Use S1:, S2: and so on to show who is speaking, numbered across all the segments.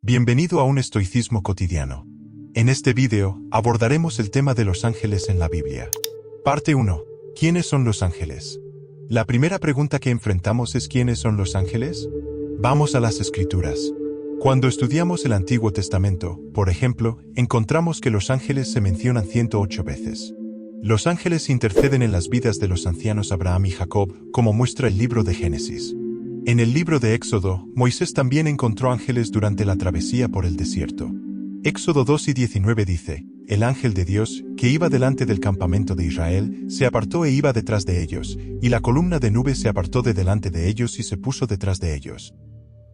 S1: Bienvenido a un estoicismo cotidiano. En este vídeo, abordaremos el tema de los ángeles en la Biblia. Parte 1. ¿Quiénes son los ángeles? La primera pregunta que enfrentamos es ¿quiénes son los ángeles? Vamos a las Escrituras. Cuando estudiamos el Antiguo Testamento, por ejemplo, encontramos que los ángeles se mencionan 108 veces. Los ángeles interceden en las vidas de los ancianos Abraham y Jacob, como muestra el libro de Génesis. En el libro de Éxodo, Moisés también encontró ángeles durante la travesía por el desierto. Éxodo 2:19 dice, el ángel de Dios, que iba delante del campamento de Israel, se apartó e iba detrás de ellos, y la columna de nube se apartó de delante de ellos y se puso detrás de ellos.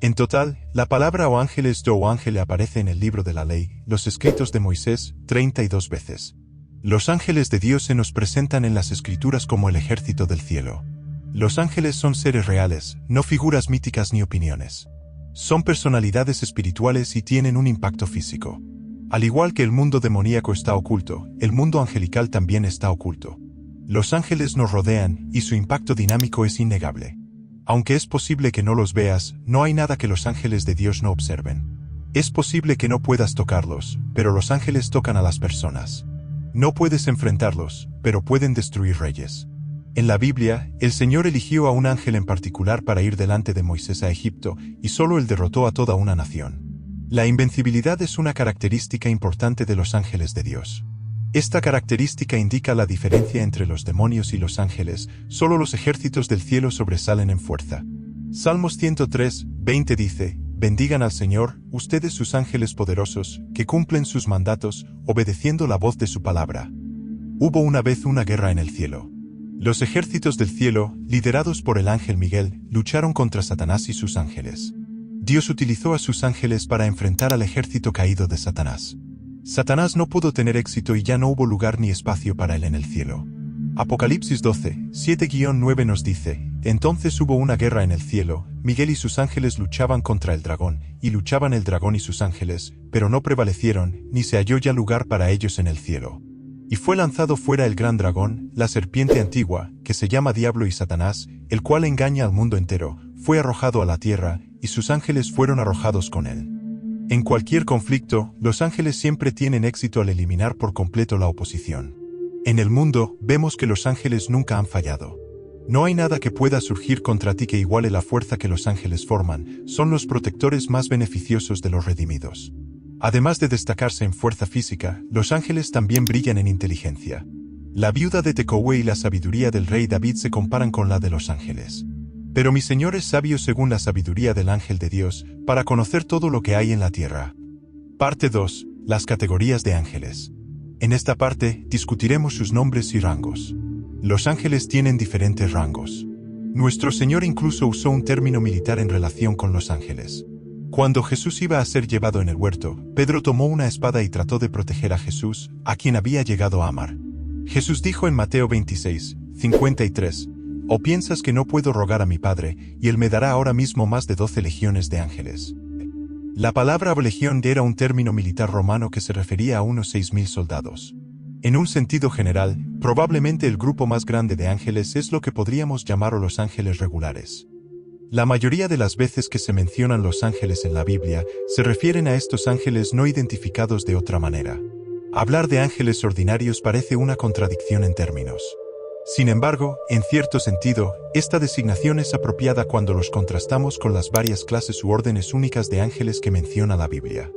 S1: En total, la palabra o ángeles o ángel aparece en el libro de la ley, los escritos de Moisés, 32 veces. Los ángeles de Dios se nos presentan en las Escrituras como el ejército del cielo. Los ángeles son seres reales, no figuras míticas ni opiniones. Son personalidades espirituales y tienen un impacto físico. Al igual que el mundo demoníaco está oculto, el mundo angelical también está oculto. Los ángeles nos rodean y su impacto dinámico es innegable. Aunque es posible que no los veas, no hay nada que los ángeles de Dios no observen. Es posible que no puedas tocarlos, pero los ángeles tocan a las personas. No puedes enfrentarlos, pero pueden destruir reyes. En la Biblia, el Señor eligió a un ángel en particular para ir delante de Moisés a Egipto, y solo él derrotó a toda una nación. La invencibilidad es una característica importante de los ángeles de Dios. Esta característica indica la diferencia entre los demonios y los ángeles, solo los ejércitos del cielo sobresalen en fuerza. Salmos 103:20 dice, bendigan al Señor, ustedes sus ángeles poderosos, que cumplen sus mandatos, obedeciendo la voz de su palabra. Hubo una vez una guerra en el cielo. Los ejércitos del cielo, liderados por el ángel Miguel, lucharon contra Satanás y sus ángeles. Dios utilizó a sus ángeles para enfrentar al ejército caído de Satanás. Satanás no pudo tener éxito y ya no hubo lugar ni espacio para él en el cielo. Apocalipsis 12:7-9 nos dice, entonces hubo una guerra en el cielo, Miguel y sus ángeles luchaban contra el dragón, y luchaban el dragón y sus ángeles, pero no prevalecieron, ni se halló ya lugar para ellos en el cielo. Y fue lanzado fuera el gran dragón, la serpiente antigua, que se llama Diablo y Satanás, el cual engaña al mundo entero, fue arrojado a la tierra, y sus ángeles fueron arrojados con él. En cualquier conflicto, los ángeles siempre tienen éxito al eliminar por completo la oposición. En el mundo, vemos que los ángeles nunca han fallado. No hay nada que pueda surgir contra ti que iguale la fuerza que los ángeles forman, son los protectores más beneficiosos de los redimidos. Además de destacarse en fuerza física, los ángeles también brillan en inteligencia. La viuda de Tecowe y la sabiduría del rey David se comparan con la de los ángeles. Pero mi Señor es sabio según la sabiduría del ángel de Dios, para conocer todo lo que hay en la tierra. Parte 2. Las categorías de ángeles. En esta parte, discutiremos sus nombres y rangos. Los ángeles tienen diferentes rangos. Nuestro Señor incluso usó un término militar en relación con los ángeles. Cuando Jesús iba a ser llevado en el huerto, Pedro tomó una espada y trató de proteger a Jesús, a quien había llegado a amar. Jesús dijo en Mateo 26:53, ¿o piensas que no puedo rogar a mi Padre, y Él me dará ahora mismo más de 12 legiones de ángeles? La palabra legión era un término militar romano que se refería a unos 6.000 soldados. En un sentido general, probablemente el grupo más grande de ángeles es lo que podríamos llamar los ángeles regulares. La mayoría de las veces que se mencionan los ángeles en la Biblia, se refieren a estos ángeles no identificados de otra manera. Hablar de ángeles ordinarios parece una contradicción en términos. Sin embargo, en cierto sentido, esta designación es apropiada cuando los contrastamos con las varias clases u órdenes únicas de ángeles que menciona la Biblia.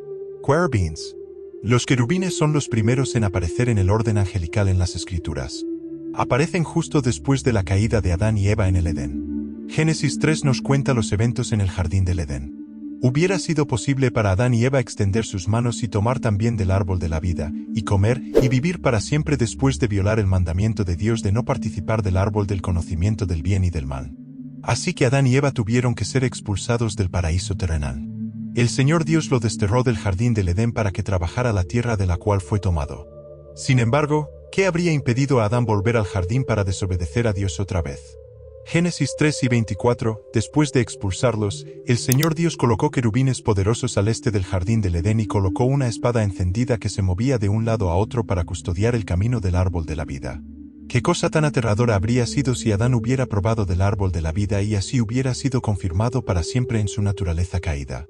S1: Querubines. Los querubines son los primeros en aparecer en el orden angelical en las Escrituras. Aparecen justo después de la caída de Adán y Eva en el Edén. Génesis 3 nos cuenta los eventos en el jardín del Edén. Hubiera sido posible para Adán y Eva extender sus manos y tomar también del árbol de la vida, y comer, y vivir para siempre después de violar el mandamiento de Dios de no participar del árbol del conocimiento del bien y del mal. Así que Adán y Eva tuvieron que ser expulsados del paraíso terrenal. El Señor Dios lo desterró del jardín del Edén para que trabajara la tierra de la cual fue tomado. Sin embargo, ¿qué habría impedido a Adán volver al jardín para desobedecer a Dios otra vez? Génesis 3:24, después de expulsarlos, el Señor Dios colocó querubines poderosos al este del jardín del Edén y colocó una espada encendida que se movía de un lado a otro para custodiar el camino del árbol de la vida. ¿Qué cosa tan aterradora habría sido si Adán hubiera probado del árbol de la vida y así hubiera sido confirmado para siempre en su naturaleza caída?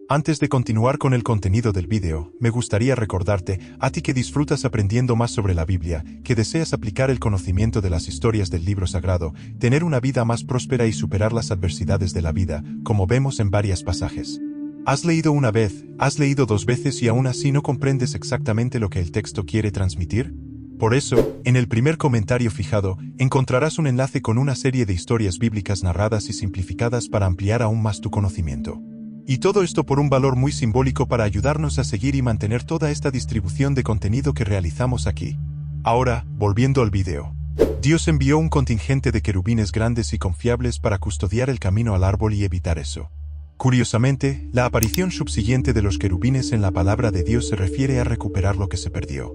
S1: Antes de continuar con el contenido del vídeo, me gustaría recordarte, a ti que disfrutas aprendiendo más sobre la Biblia, que deseas aplicar el conocimiento de las historias del libro sagrado, tener una vida más próspera y superar las adversidades de la vida, como vemos en varios pasajes. ¿Has leído una vez, has leído dos veces y aún así no comprendes exactamente lo que el texto quiere transmitir? Por eso, en el primer comentario fijado, encontrarás un enlace con una serie de historias bíblicas narradas y simplificadas para ampliar aún más tu conocimiento. Y todo esto por un valor muy simbólico para ayudarnos a seguir y mantener toda esta distribución de contenido que realizamos aquí. Ahora, volviendo al vídeo. Dios envió un contingente de querubines grandes y confiables para custodiar el camino al árbol y evitar eso. Curiosamente, la aparición subsiguiente de los querubines en la palabra de Dios se refiere a recuperar lo que se perdió.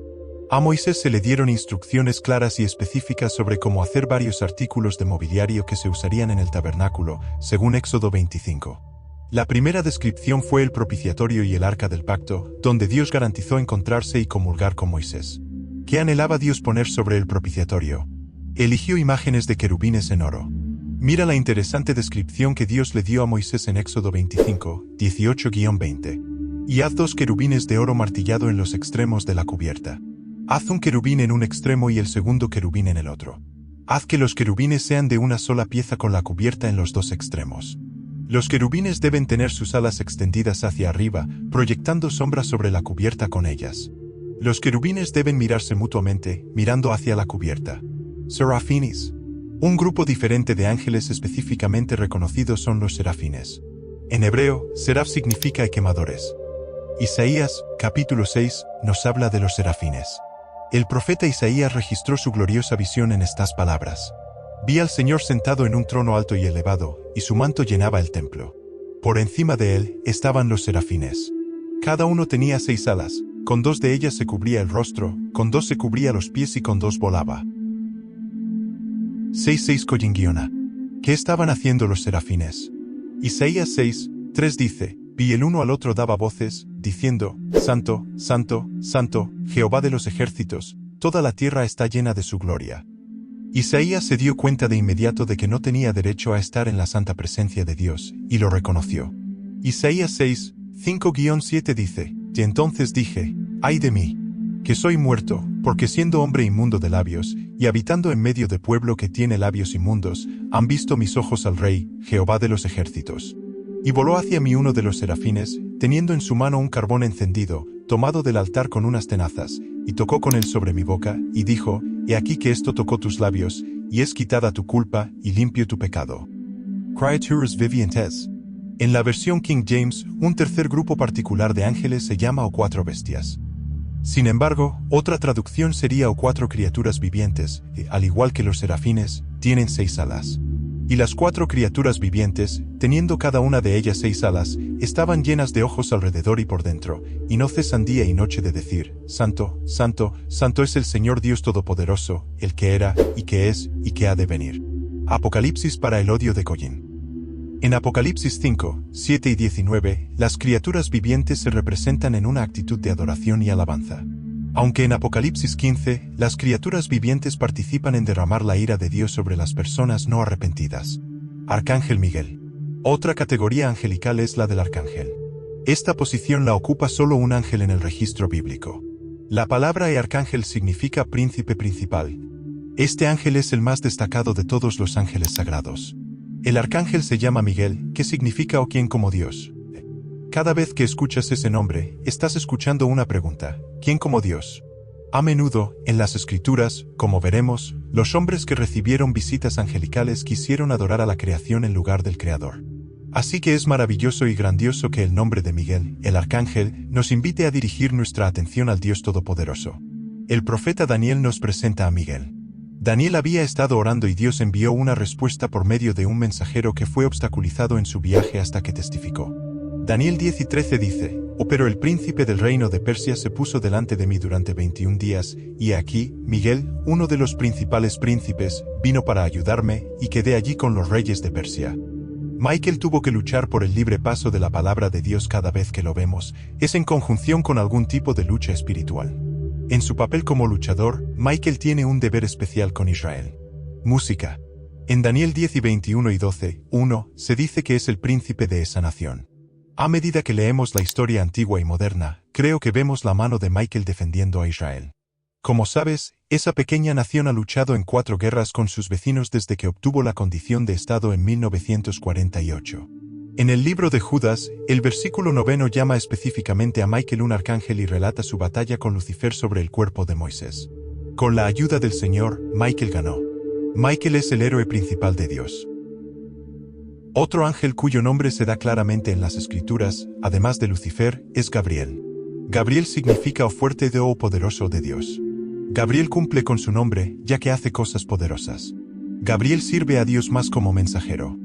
S1: A Moisés se le dieron instrucciones claras y específicas sobre cómo hacer varios artículos de mobiliario que se usarían en el tabernáculo, según Éxodo 25. La primera descripción fue el propiciatorio y el arca del pacto, donde Dios garantizó encontrarse y comulgar con Moisés. ¿Qué anhelaba Dios poner sobre el propiciatorio? Eligió imágenes de querubines en oro. Mira la interesante descripción que Dios le dio a Moisés en Éxodo 25, 18-20. Y haz 2 querubines de oro martillado en los extremos de la cubierta. Haz un querubín en un extremo y el segundo querubín en el otro. Haz que los querubines sean de una sola pieza con la cubierta en los 2 extremos. Los querubines deben tener sus alas extendidas hacia arriba, proyectando sombras sobre la cubierta con ellas. Los querubines deben mirarse mutuamente, mirando hacia la cubierta. Serafines. Un grupo diferente de ángeles específicamente reconocidos son los serafines. En hebreo, seraf significa quemadores. Isaías, capítulo 6, nos habla de los serafines. El profeta Isaías registró su gloriosa visión en estas palabras. Vi al Señor sentado en un trono alto y elevado, y su manto llenaba el templo. Por encima de él estaban los serafines. Cada uno tenía 6 alas, con 2 de ellas se cubría el rostro, con 2 se cubría los pies y con 2 volaba. 6:6 Collinguiona. ¿Qué estaban haciendo los serafines? Isaías 6, 3 dice, vi el uno al otro daba voces, diciendo, Santo, Santo, Santo, Jehová de los ejércitos, toda la tierra está llena de su gloria. Isaías se dio cuenta de inmediato de que no tenía derecho a estar en la santa presencia de Dios, y lo reconoció. Isaías 6, 5-7 dice, y entonces dije, ay de mí, que soy muerto, porque siendo hombre inmundo de labios, y habitando en medio de pueblo que tiene labios inmundos, han visto mis ojos al Rey, Jehová de los ejércitos. Y voló hacia mí uno de los serafines, teniendo en su mano un carbón encendido, tomado del altar con unas tenazas, y tocó con él sobre mi boca, y dijo, he aquí que esto tocó tus labios, y es quitada tu culpa, y limpio tu pecado. Creatures vivientes. En la versión King James, un tercer grupo particular de ángeles se llama o 4 bestias. Sin embargo, otra traducción sería o 4 criaturas vivientes, que, al igual que los serafines, tienen 6 alas. Y las 4 criaturas vivientes, teniendo cada una de ellas 6 alas, estaban llenas de ojos alrededor y por dentro, y no cesan día y noche de decir, Santo, Santo, Santo es el Señor Dios Todopoderoso, el que era, y que es, y que ha de venir. Apocalipsis para el odio de Collin. En Apocalipsis 5, 7 y 19, las criaturas vivientes se representan en una actitud de adoración y alabanza. Aunque en Apocalipsis 15, las criaturas vivientes participan en derramar la ira de Dios sobre las personas no arrepentidas. Arcángel Miguel. Otra categoría angelical es la del arcángel. Esta posición la ocupa solo un ángel en el registro bíblico. La palabra arcángel significa príncipe principal. Este ángel es el más destacado de todos los ángeles sagrados. El arcángel se llama Miguel, que significa o quien como Dios. Cada vez que escuchas ese nombre, estás escuchando una pregunta, ¿quién como Dios? A menudo, en las Escrituras, como veremos, los hombres que recibieron visitas angelicales quisieron adorar a la creación en lugar del Creador. Así que es maravilloso y grandioso que el nombre de Miguel, el arcángel, nos invite a dirigir nuestra atención al Dios Todopoderoso. El profeta Daniel nos presenta a Miguel. Daniel había estado orando y Dios envió una respuesta por medio de un mensajero que fue obstaculizado en su viaje hasta que testificó. Daniel 10 y 13 dice, pero el príncipe del reino de Persia se puso delante de mí durante 21 días, y aquí, Miguel, uno de los principales príncipes, vino para ayudarme, y quedé allí con los reyes de Persia. Michael tuvo que luchar por el libre paso de la palabra de Dios cada vez que lo vemos, es en conjunción con algún tipo de lucha espiritual. En su papel como luchador, Michael tiene un deber especial con Israel. Música. En Daniel 10 y 21 y 12, 1, se dice que es el príncipe de esa nación. A medida que leemos la historia antigua y moderna, creo que vemos la mano de Michael defendiendo a Israel. Como sabes, esa pequeña nación ha luchado en 4 guerras con sus vecinos desde que obtuvo la condición de Estado en 1948. En el libro de Judas, el versículo 9 llama específicamente a Michael un arcángel y relata su batalla con Lucifer sobre el cuerpo de Moisés. Con la ayuda del Señor, Michael ganó. Michael es el héroe principal de Dios. Otro ángel cuyo nombre se da claramente en las Escrituras, además de Lucifer, es Gabriel. Gabriel significa o fuerte o poderoso de Dios. Gabriel cumple con su nombre, ya que hace cosas poderosas. Gabriel sirve a Dios más como mensajero.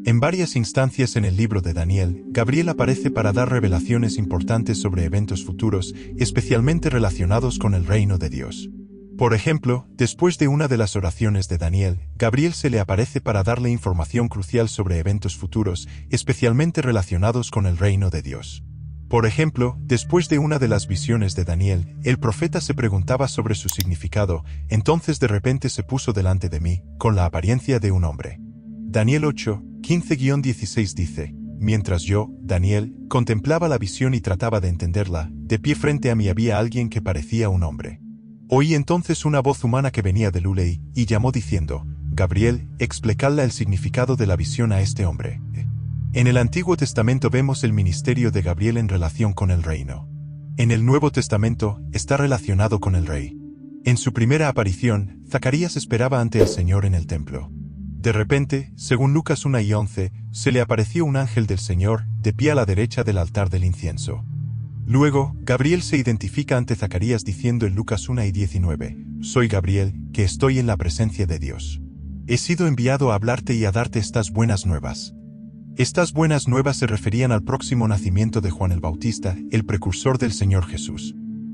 S1: En varias instancias en el libro de Daniel, Gabriel aparece para dar revelaciones importantes sobre eventos futuros, especialmente relacionados con el reino de Dios. Por ejemplo, después de una de las oraciones de Daniel, Gabriel se le aparece para darle información crucial sobre eventos futuros, especialmente relacionados con el reino de Dios. Por ejemplo, después de una de las visiones de Daniel, el profeta se preguntaba sobre su significado, entonces de repente se puso delante de mí, con la apariencia de un hombre. Daniel 8, 15-16 dice, mientras yo, Daniel, contemplaba la visión y trataba de entenderla, de pie frente a mí había alguien que parecía un hombre. Oí entonces una voz humana que venía del Ulei, y llamó diciendo, Gabriel, explicadle el significado de la visión a este hombre. En el Antiguo Testamento vemos el ministerio de Gabriel en relación con el reino. En el Nuevo Testamento, está relacionado con el rey. En su primera aparición, Zacarías esperaba ante el Señor en el templo. De repente, según Lucas 1:11, se le apareció un ángel del Señor, de pie a la derecha del altar del incienso. Luego, Gabriel se identifica ante Zacarías diciendo en Lucas 1:19, soy Gabriel, que estoy en la presencia de Dios. He sido enviado a hablarte y a darte estas buenas nuevas. Estas buenas nuevas se referían al próximo nacimiento de Juan el Bautista, el precursor del Señor Jesús.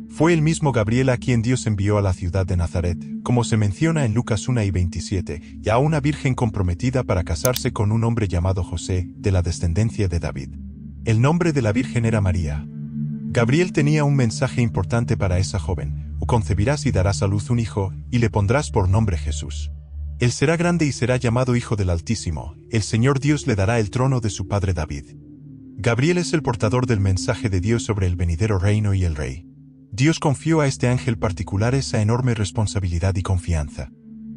S1: Fue el mismo Gabriel a quien Dios envió a la ciudad de Nazaret, como se menciona en Lucas 1:27, y a una virgen comprometida para casarse con un hombre llamado José, de la descendencia de David. El nombre de la virgen era María. Gabriel tenía un mensaje importante para esa joven, o concebirás y darás a luz un hijo, y le pondrás por nombre Jesús. Él será grande y será llamado Hijo del Altísimo, el Señor Dios le dará el trono de su padre David. Gabriel es el portador del mensaje de Dios sobre el venidero reino y el rey. Dios confió a este ángel particular esa enorme responsabilidad y confianza.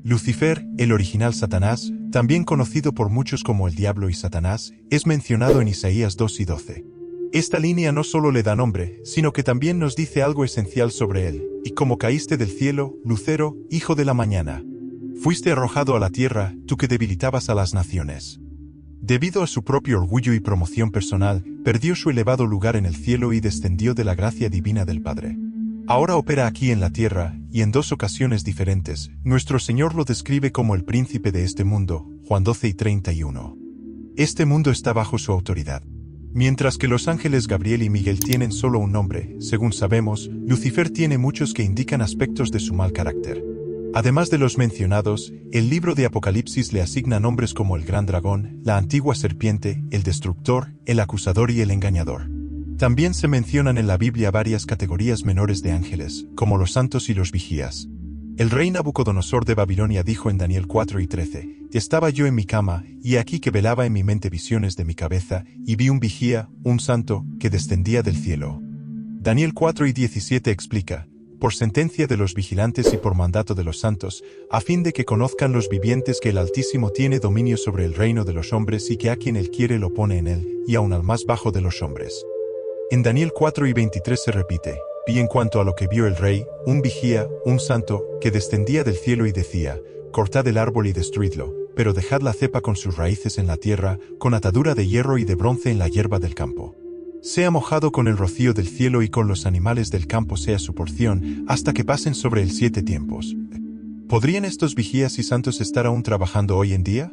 S1: Lucifer, el original Satanás, también conocido por muchos como el diablo y Satanás, es mencionado en Isaías 2:12. Esta línea no solo le da nombre, sino que también nos dice algo esencial sobre él, y como caíste del cielo, Lucero, hijo de la mañana. Fuiste arrojado a la tierra, tú que debilitabas a las naciones. Debido a su propio orgullo y promoción personal, perdió su elevado lugar en el cielo y descendió de la gracia divina del Padre. Ahora opera aquí en la tierra, y en 2 ocasiones diferentes, nuestro Señor lo describe como el príncipe de este mundo, Juan 12:31. Este mundo está bajo su autoridad. Mientras que los ángeles Gabriel y Miguel tienen solo un nombre, según sabemos, Lucifer tiene muchos que indican aspectos de su mal carácter. Además de los mencionados, el libro de Apocalipsis le asigna nombres como el gran dragón, la antigua serpiente, el destructor, el acusador y el engañador. También se mencionan en la Biblia varias categorías menores de ángeles, como los santos y los vigías. El rey Nabucodonosor de Babilonia dijo en Daniel 4:13, estaba yo en mi cama, y aquí que velaba en mi mente visiones de mi cabeza, y vi un vigía, un santo, que descendía del cielo. Daniel 4:17 explica, por sentencia de los vigilantes y por mandato de los santos, a fin de que conozcan los vivientes que el Altísimo tiene dominio sobre el reino de los hombres y que a quien él quiere lo pone en él, y aun al más bajo de los hombres. En Daniel 4:23 se repite, vi en cuanto a lo que vio el rey, un vigía, un santo, que descendía del cielo y decía, cortad el árbol y destruidlo, pero dejad la cepa con sus raíces en la tierra, con atadura de hierro y de bronce en la hierba del campo. Sea mojado con el rocío del cielo y con los animales del campo sea su porción, hasta que pasen sobre él 7 tiempos. ¿Podrían estos vigías y santos estar aún trabajando hoy en día?